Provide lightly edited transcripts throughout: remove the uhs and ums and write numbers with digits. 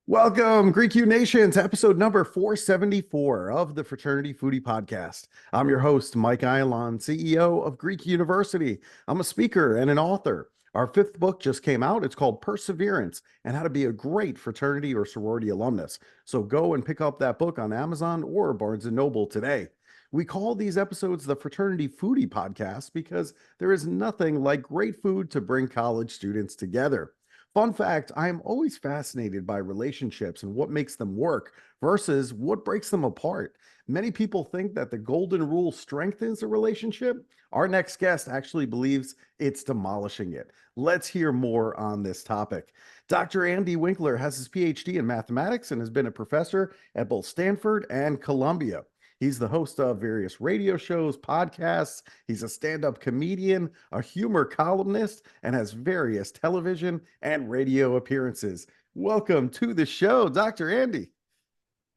Welcome, Greek U Nation, to episode number 474 of the Fraternity Foodie Podcast. I'm your host, Mike Ayalon, CEO of Greek University. I'm a speaker and an author. Our fifth book just came out. It's called Perseverance and How to Be a Great Fraternity or Sorority Alumnus. So go and pick up that book on Amazon or Barnes & Noble today. We call these episodes the Fraternity Foodie Podcast because there is nothing like great food to bring college students together. Fun fact, I am always fascinated by relationships and what makes them work versus what breaks them apart. Many people think that the golden rule strengthens a relationship. Our next guest actually believes it's demolishing it. Let's hear more on this topic. Dr. Andy Winkler has his Ph.D. in mathematics and has been a professor at both Stanford and Columbia. He's the host of various radio shows, podcasts. He's a stand-up comedian, a humor columnist, and has various television and radio appearances. Welcome to the show, Dr. Andy.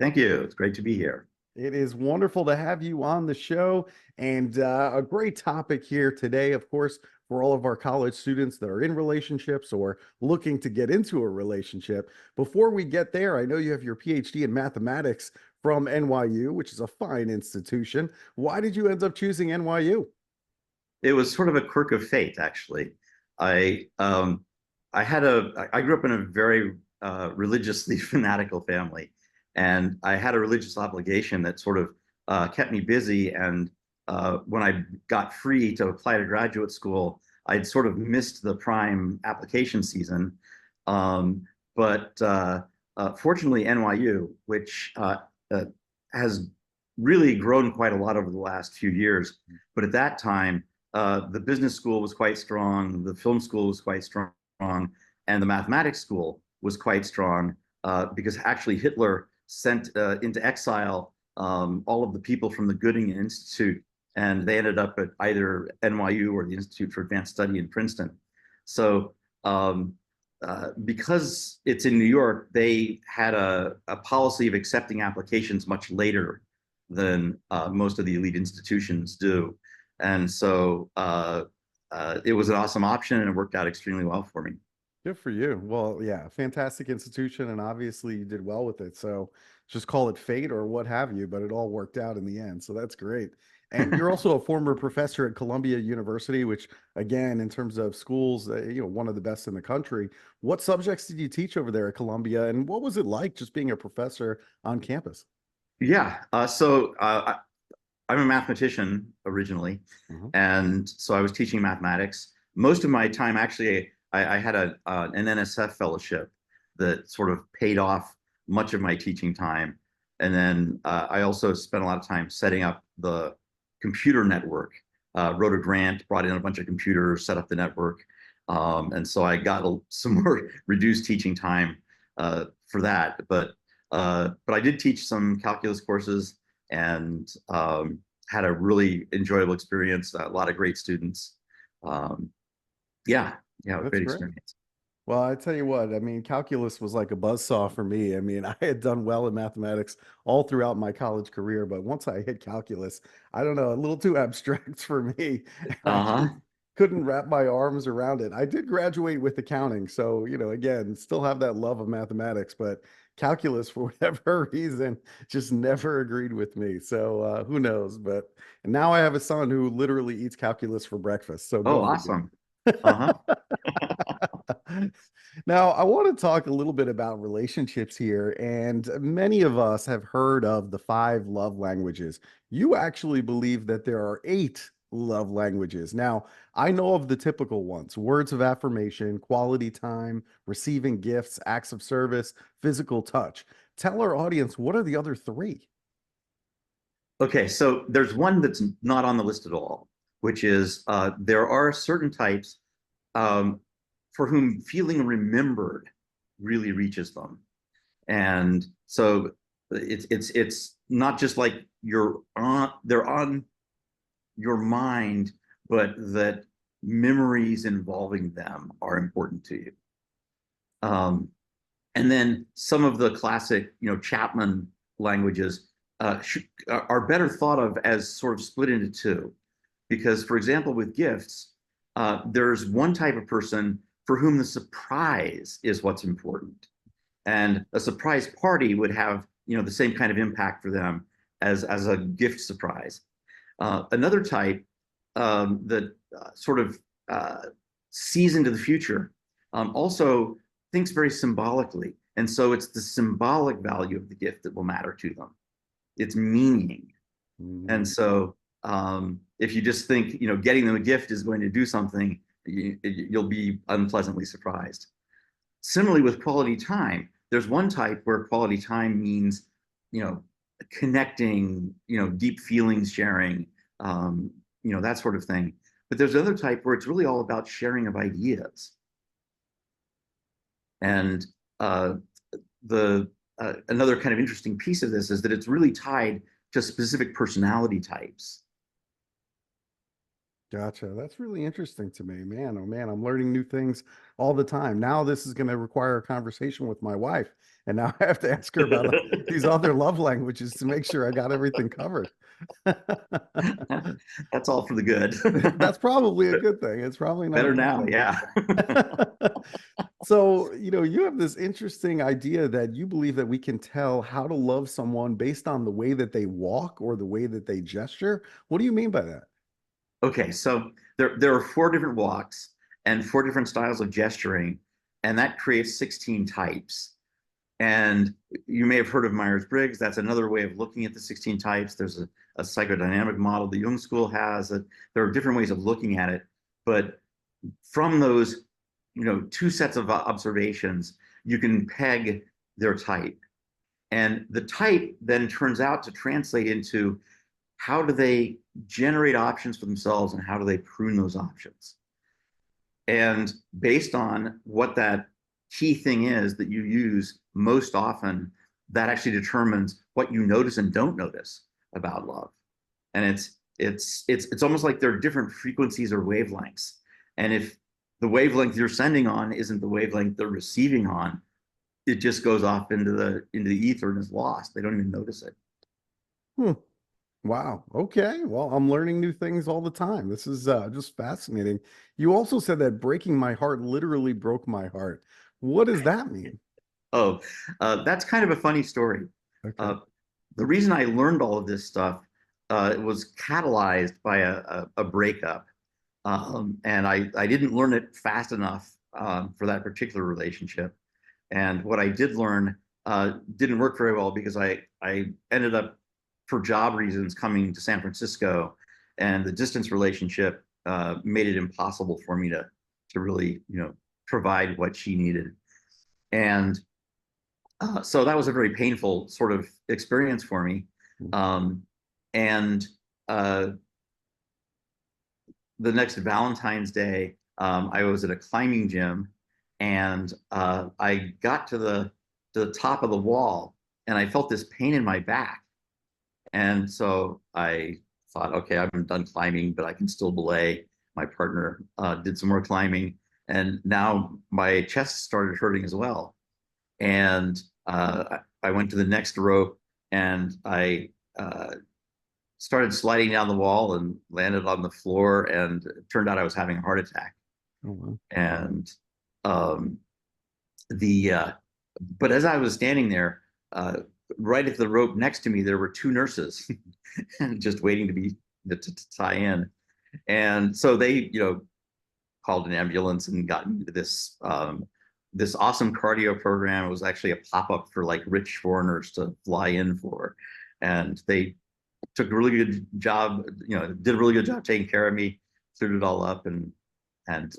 Thank you. It's great to be here. It is wonderful to have you on the show, and a great topic here today, of course, for all of our college students that are in relationships or looking to get into a relationship. Before we get there, I know you have your PhD in mathematics from NYU, which is a fine institution. Why did you end up choosing NYU? It was sort of a quirk of fate, actually. I grew up in a very religiously fanatical family, and I had a religious obligation that sort of kept me busy. And when I got free to apply to graduate school, I'd sort of missed the prime application season. But fortunately, NYU, which has really grown quite a lot over the last few years. But at that time, the business school was quite strong, the film school was quite strong, and the mathematics school was quite strong because actually Hitler sent into exile all of the people from the Göttingen Institute, and they ended up at either NYU or the Institute for Advanced Study in Princeton. So because it's in New York, they had a policy of accepting applications much later than most of the elite institutions do. And so it was an awesome option, and it worked out extremely well for me. Good for you. Well, yeah, fantastic institution, and obviously you did well with it. So just call it fate or what have you, but it all worked out in the end. So that's great. And you're also a former professor at Columbia University, which, again, in terms of schools, one of the best in the country. What subjects did you teach over there at Columbia, and what was it like just being a professor on campus? Yeah, so I'm a mathematician originally, and so I was teaching mathematics. Most of my time, actually, I had an NSF fellowship that sort of paid off much of my teaching time. And then I also spent a lot of time setting up the computer network, wrote a grant, brought in a bunch of computers, set up the network. And so I got some more reduced teaching time for that. But I did teach some calculus courses and had a really enjoyable experience, a lot of great students. Yeah, great experience. Well, I tell you what, I mean, calculus was like a buzzsaw for me. I mean, I had done well in mathematics all throughout my college career, but once I hit calculus, I don't know, a little too abstract for me. I couldn't wrap my arms around it. I did graduate with accounting, so, again, still have that love of mathematics, but calculus, for whatever reason, just never agreed with me. So who knows? But now I have a son who literally eats calculus for breakfast. So awesome. Now, I want to talk a little bit about relationships here, and many of us have heard of the 5 love languages. You actually believe that there are 8 love languages. Now, I know of the typical ones: words of affirmation, quality time, receiving gifts, acts of service, physical touch. Tell our audience, what are the other 3? Okay, so there's one that's not on the list at all, which is there are certain types for whom feeling remembered really reaches them. And so it's not just like they're on your mind, but that memories involving them are important to you. And then some of the classic, Chapman languages are better thought of as sort of split into two. Because, for example, with gifts, there's one type of person for whom the surprise is what's important. And a surprise party would have, the same kind of impact for them as a gift surprise. Another type that sort of sees into the future also thinks very symbolically. And so it's the symbolic value of the gift that will matter to them. It's meaning. And so if you just think, getting them a gift is going to do something, you'll be unpleasantly surprised. Similarly with quality time, there's one type where quality time means, connecting, deep feelings sharing, that sort of thing. But there's another type where it's really all about sharing of ideas. And another kind of interesting piece of this is that it's really tied to specific personality types. Gotcha. That's really interesting to me, man. Oh man, I'm learning new things all the time. Now this is going to require a conversation with my wife, and now I have to ask her about these other love languages to make sure I got everything covered. That's all for the good. That's probably a good thing. It's probably not better now, yeah. So, you have this interesting idea that you believe that we can tell how to love someone based on the way that they walk or the way that they gesture. What do you mean by that? Okay, so there are 4 different walks and 4 different styles of gesturing, and that creates 16 types. And you may have heard of Myers-Briggs. That's another way of looking at the 16 types. There's a psychodynamic model the Jung School has. There are different ways of looking at it. But from those, 2 sets of observations, you can peg their type. And the type then turns out to translate into how do they generate options for themselves and how do they prune those options? And based on what that key thing is that you use most often, that actually determines what you notice and don't notice about love. And it's almost like there are different frequencies or wavelengths. And if the wavelength you're sending on isn't the wavelength they're receiving on, it just goes off into the ether and is lost. They don't even notice it. Wow. Okay. Well, I'm learning new things all the time. This is just fascinating. You also said that breaking my heart literally broke my heart. What does that mean? Oh, that's kind of a funny story. Okay. The reason I learned all of this stuff was catalyzed by a breakup. And I didn't learn it fast enough for that particular relationship. And what I did learn didn't work very well because I ended up, for job reasons, coming to San Francisco, and the distance relationship made it impossible for me to really, provide what she needed. And so that was a very painful sort of experience for me. And the next Valentine's Day, I was at a climbing gym, and I got to the top of the wall, and I felt this pain in my back. And so I thought, okay, I'm done climbing, but I can still belay. My partner did some more climbing, and now my chest started hurting as well. And I went to the next rope, and I started sliding down the wall and landed on the floor, and it turned out I was having a heart attack. Oh, wow. And but as I was standing there, right at the rope next to me, there were 2 nurses just waiting to tie in. And so they, called an ambulance and got me to this awesome cardio program. It was actually a pop-up for like rich foreigners to fly in for. And they took a really good job, did a really good job taking care of me, cleared it all up, and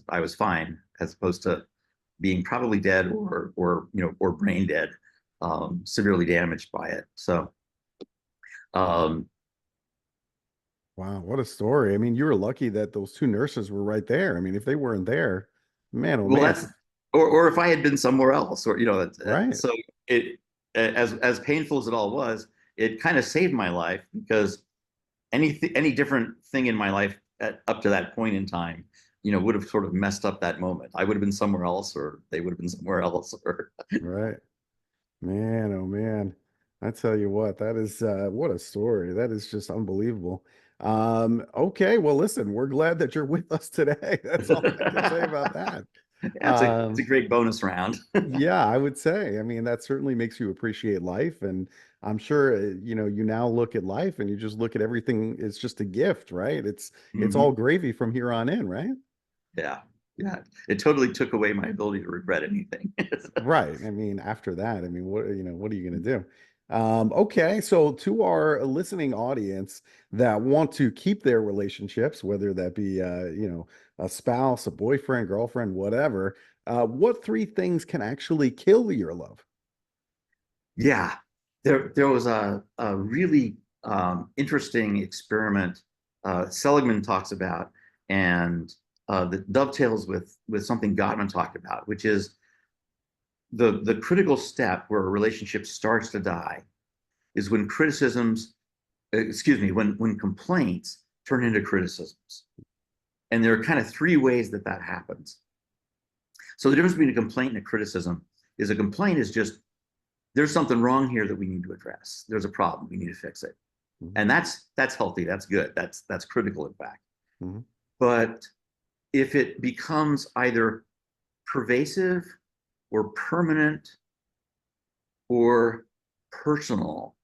I was fine, as opposed to being probably dead or brain dead. Severely damaged by it. So, wow, what a story. I mean, you were lucky that those 2 nurses were right there. I mean, if they weren't there, man, oh well, man. that's or if I had been somewhere else, or Right. so it as painful as it all was, it kind of saved my life, because any different thing in my life up to that point in time, would have sort of messed up that moment. I would have been somewhere else, or they would have been somewhere else, or Right. Man, oh man. I tell you what, that is what a story. That is just unbelievable. Okay, well, listen, we're glad that you're with us today. That's all I can say about that. Yeah, it's a Um, great bonus round. yeah, I would say. I mean, that certainly makes you appreciate life, and I'm sure you now look at life and you just look at everything. It's just a gift, right? It's all Hmm. gravy from here on in, right? Yeah, yeah. It totally took away my ability to regret anything. Right. I mean, after that, I mean, what are you going to do? Okay, so to our listening audience that want to keep their relationships, whether that be a spouse, a boyfriend, girlfriend, whatever, what three things can actually kill your love? Yeah, there was a really interesting experiment Seligman talks about, and that dovetails with something Gottman talked about, which is the critical step where a relationship starts to die is when when complaints turn into criticisms. And there are kind of three ways that that happens. So the difference between a complaint and a criticism is a complaint is just there's something wrong here that we need to address. There's a problem. We need to fix it. Mhm, And that's healthy. That's good. That's critical, in fact. mhm, But if it becomes either pervasive or permanent or personal,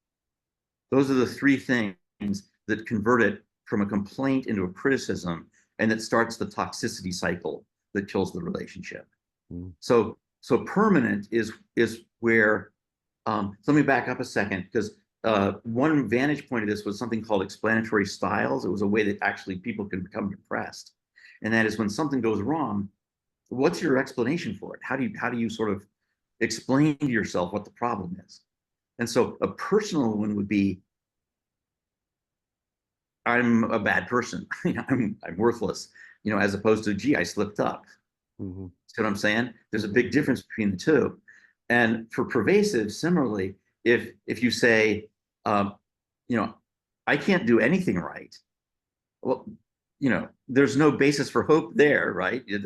those are the three things that convert it from a complaint into a criticism, and that starts the toxicity cycle that kills the relationship. mhm. So permanent is where let me back up a second, because one vantage point of this was something called explanatory styles. It was a way that actually people can become depressed, and that is when something goes wrong, what's your explanation for it? How do you sort of explain to yourself what the problem is? And so a personal one would be, I'm a bad person. I'm worthless. As opposed to, gee, I slipped up. Mhm. See what I'm saying? There's a Mhm. big difference between the two. And for pervasive, similarly, if you say, um, you know, I can't do anything right, well, there's no basis for hope there, right? You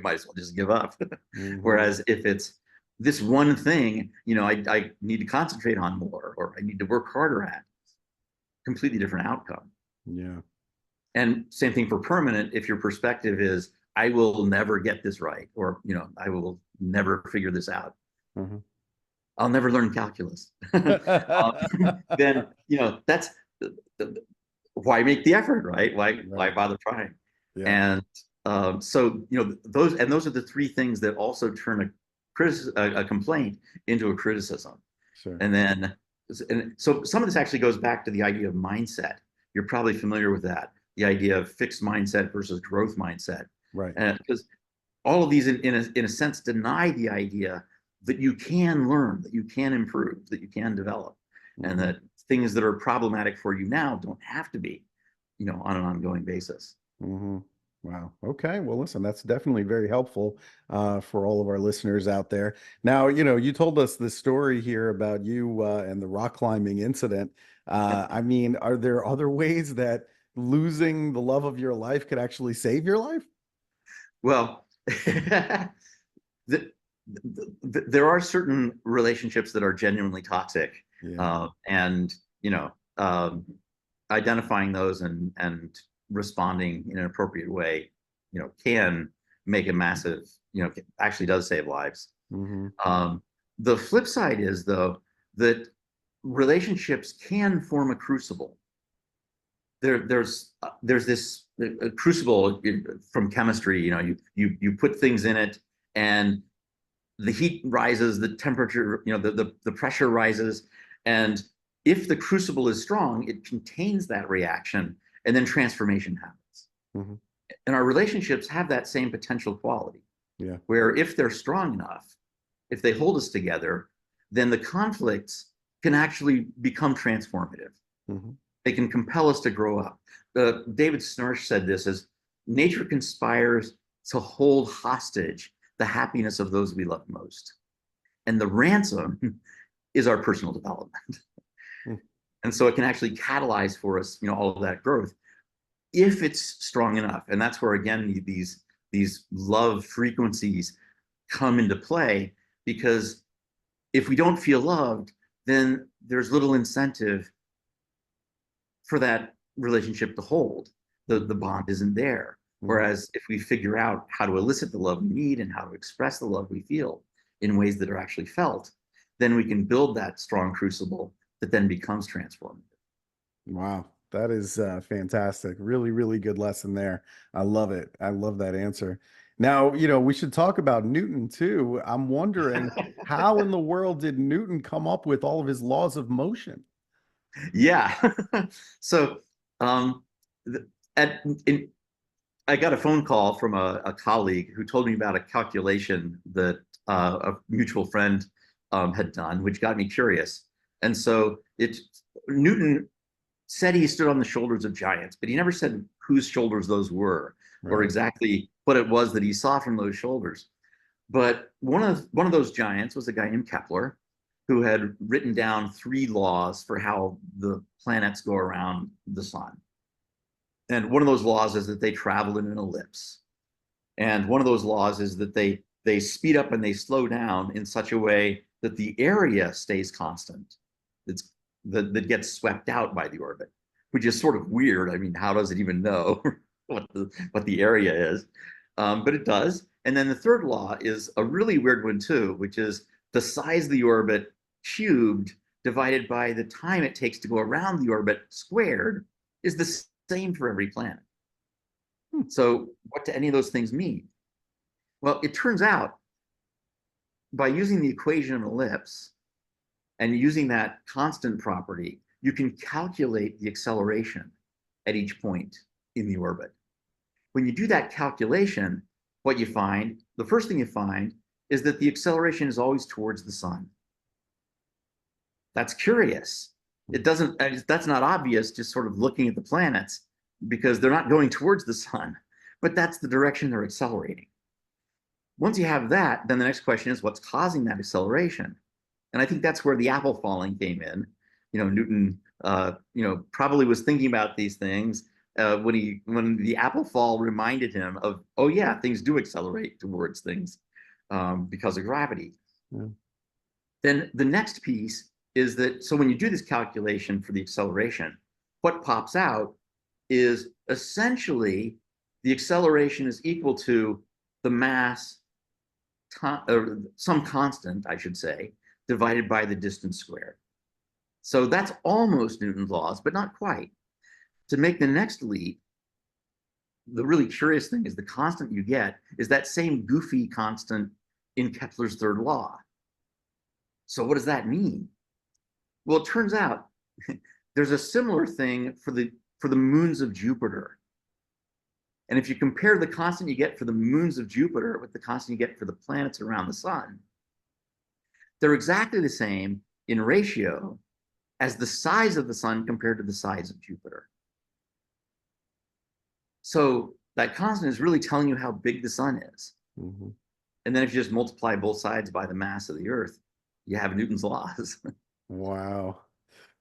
might as well just give up. Mhm. Whereas if it's this one thing, I need to concentrate on more, or I need to work harder at, completely different outcome. Yeah. And same thing for permanent. If your perspective is, I will never get this right, or, I will never figure this out. Mhm. I'll never learn calculus. Then, that's why make the effort, right? Why Right. bother trying? Yeah. And so, those are the three things that also turn a complaint into a criticism. Sure. And then, and so some of this actually goes back to the idea of mindset. You're probably familiar with that, the idea of fixed mindset versus growth mindset. Right. And because all of these, in a sense, deny the idea that you can learn, that you can improve, that you can develop, and Mhm. that things that are problematic for you now don't have to be, on an ongoing basis. Hmm. Wow. Okay. Well, listen, that's definitely very helpful for all of our listeners out there. Now, you told us the story here about you and the rock climbing incident. I mean, are there other ways that losing the love of your life could actually save your life? Well, the, there are certain relationships that are genuinely toxic, Yeah. and identifying those and responding in an appropriate way, can make a massive, actually does save lives. Hmm. Um, the flip side is, though, that relationships can form a crucible. There's this crucible from chemistry. You put things in it, and the heat rises, the temperature, the pressure rises, and if the crucible is strong, it contains that reaction, and then transformation happens. Hmm. And our relationships have that same potential quality, Yeah. where if they're strong enough, if they hold us together, then the conflicts can actually become transformative. Hmm. They can compel us to grow up. David Snarsh said this as, nature conspires to hold hostage the happiness of those we love most. And the ransom is our personal development. And so it can actually catalyze for us, all of that growth if it's strong enough. And that's where, again, these love frequencies come into play, because if we don't feel loved, then there's little incentive for that relationship to hold. The bond isn't there. Whereas if we figure out how to elicit the love we need and how to express the love we feel in ways that are actually felt, then we can build that strong crucible that then becomes transformative. Wow, that is fantastic. Really, really good lesson there. I love it. I love that answer. Now, we should talk about Newton too. I'm wondering how in the world did Newton come up with all of his laws of motion? Yeah. So um, at in I got a phone call from a colleague who told me about a calculation that a mutual friend had done, which got me curious. And so Newton said he stood on the shoulders of giants, but he never said whose shoulders those were or Right. exactly what it was that he saw from those shoulders. But one of those giants was a guy named Kepler, who had written down 3 laws for how the planets go around the sun. And one of those laws is that they travel in an ellipse. And one of those laws is that they speed up and they slow down in such a way that the area stays constant. That gets swept out by the orbit, which is sort of weird. I mean, how does it even know what the area is? But it does. And then the third law is a really weird one too, which is the size of the orbit cubed divided by the time it takes to go around the orbit squared is the same for every planet. So what do any of those things mean? Well, it turns out by using the equation of an ellipse and using that constant property, you can calculate the acceleration at each point in the orbit. When you do that calculation, what you find, the first thing you find is that the acceleration is always towards the sun. That's curious. That's not obvious just sort of looking at the planets because they're not going towards the sun, but that's the direction they're accelerating. Once you have that, then the next question is what's causing that acceleration? And I think that's where the apple falling came in. Newton, probably was thinking about these things when the apple fall reminded him of, oh yeah, things do accelerate towards things because of gravity. Yeah. Then the next piece is that, so when you do this calculation for the acceleration, what pops out is essentially the acceleration is equal to the mass, or some constant, I should say, divided by the distance squared. So that's almost Newton's laws, but not quite. To make the next leap, the really curious thing is the constant you get is that same goofy constant in Kepler's third law. So what does that mean? Well, it turns out there's a similar thing for the moons of Jupiter. And if you compare the constant you get for the moons of Jupiter with the constant you get for the planets around the sun, they're exactly the same in ratio as the size of the sun compared to the size of Jupiter. So that constant is really telling you how big the sun is. Mm-hmm. And then if you just multiply both sides by the mass of the Earth, you have Newton's laws. Wow.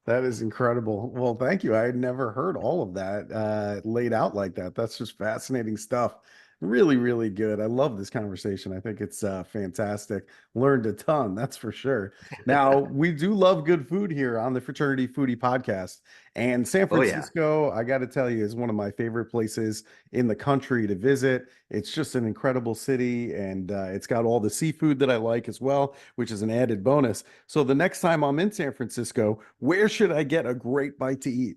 That is incredible. Well, thank you. I had never heard all of that laid out like that. That's just fascinating stuff. Really, really good. I love this conversation. I think it's fantastic. Learned a ton, that's for sure. Now, we do love good food here on the Fraternity Foodie Podcast. And San Oh yeah. Francisco, I got to tell you, is one of my favorite places in the country to visit. It's just an incredible city, and it's got all the seafood that I like as well, which is an added bonus. So the next time I'm in San Francisco, where should I get a great bite to eat?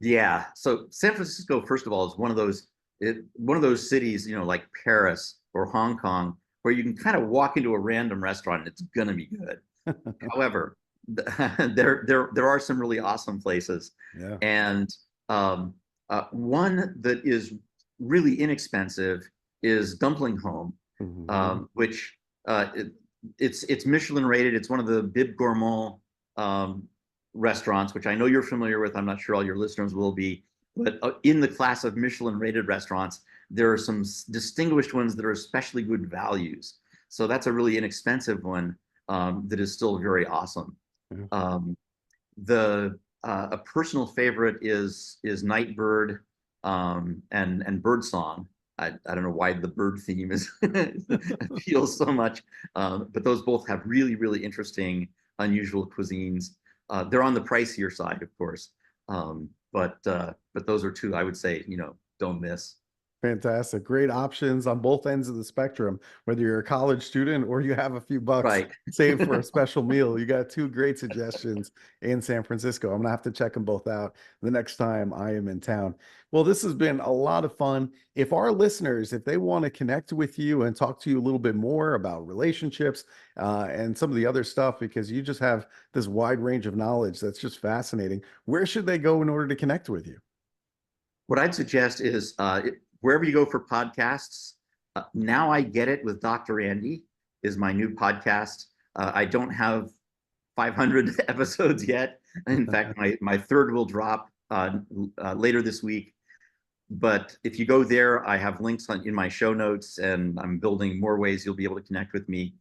Yeah. So San Francisco, first of all, is one of those cities, like Paris or Hong Kong, where you can kind of walk into a random restaurant and it's gonna be good. However, there are some really awesome places, Yeah. and one that is really inexpensive is Dumpling Home, Mhm. which it's Michelin rated. It's one of the Bib Gourmand restaurants, which I know you're familiar with. I'm not sure all your listeners will be, but in the class of Michelin rated restaurants, there are some distinguished ones that are especially good values. So that's a really inexpensive one that is still very awesome. Yeah. A personal favorite is Nightbird and Birdsong. I don't know why the bird theme is appeals so much, but those both have really, really interesting, unusual cuisines. They're on the pricier side, of course. But those are two I would say, don't miss. Fantastic. Great options on both ends of the spectrum, whether you're a college student or you have a few bucks Right. saved for a special meal. You got two great suggestions in San Francisco. I'm going to have to check them both out the next time I am in town. Well, this has been a lot of fun. If our listeners, if they want to connect with you and talk to you a little bit more about relationships and some of the other stuff, because you just have this wide range of knowledge that's just fascinating, where should they go in order to connect with you? What I'd suggest is wherever you go for podcasts, Now I Get It with Dr. Andy is my new podcast. I don't have 500 episodes yet. In fact, my third will drop later this week. But if you go there, I have links in my show notes, and I'm building more ways you'll be able to connect with me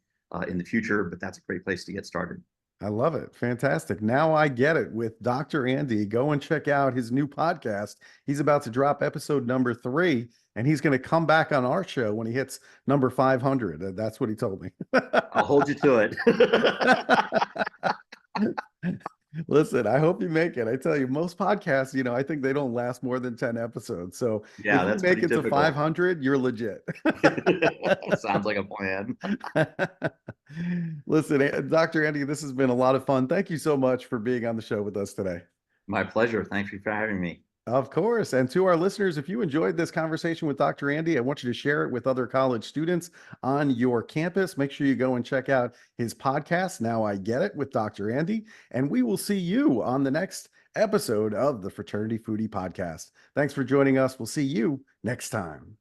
in the future. But that's a great place to get started. I love it. Fantastic. Now I Get It with Dr. Andy. Go and check out his new podcast. He's about to drop episode number 3, and he's going to come back on our show when he hits number 500. That's what he told me. I'll hold you to it. Listen, I hope you make it. I tell you, most podcasts, I think they don't last more than 10 episodes. So yeah, if that's you make it difficult. to 500, you're legit. Sounds like a plan. Listen, Dr. Andy, this has been a lot of fun. Thank you so much for being on the show with us today. My pleasure. Thanks for having me. Of course. And to our listeners, if you enjoyed this conversation with Dr. Andy, I want you to share it with other college students on your campus. Make sure you go and check out his podcast, Now I Get It with Dr. Andy. And we will see you on the next episode of the Fraternity Foodie Podcast. Thanks for joining us. We'll see you next time.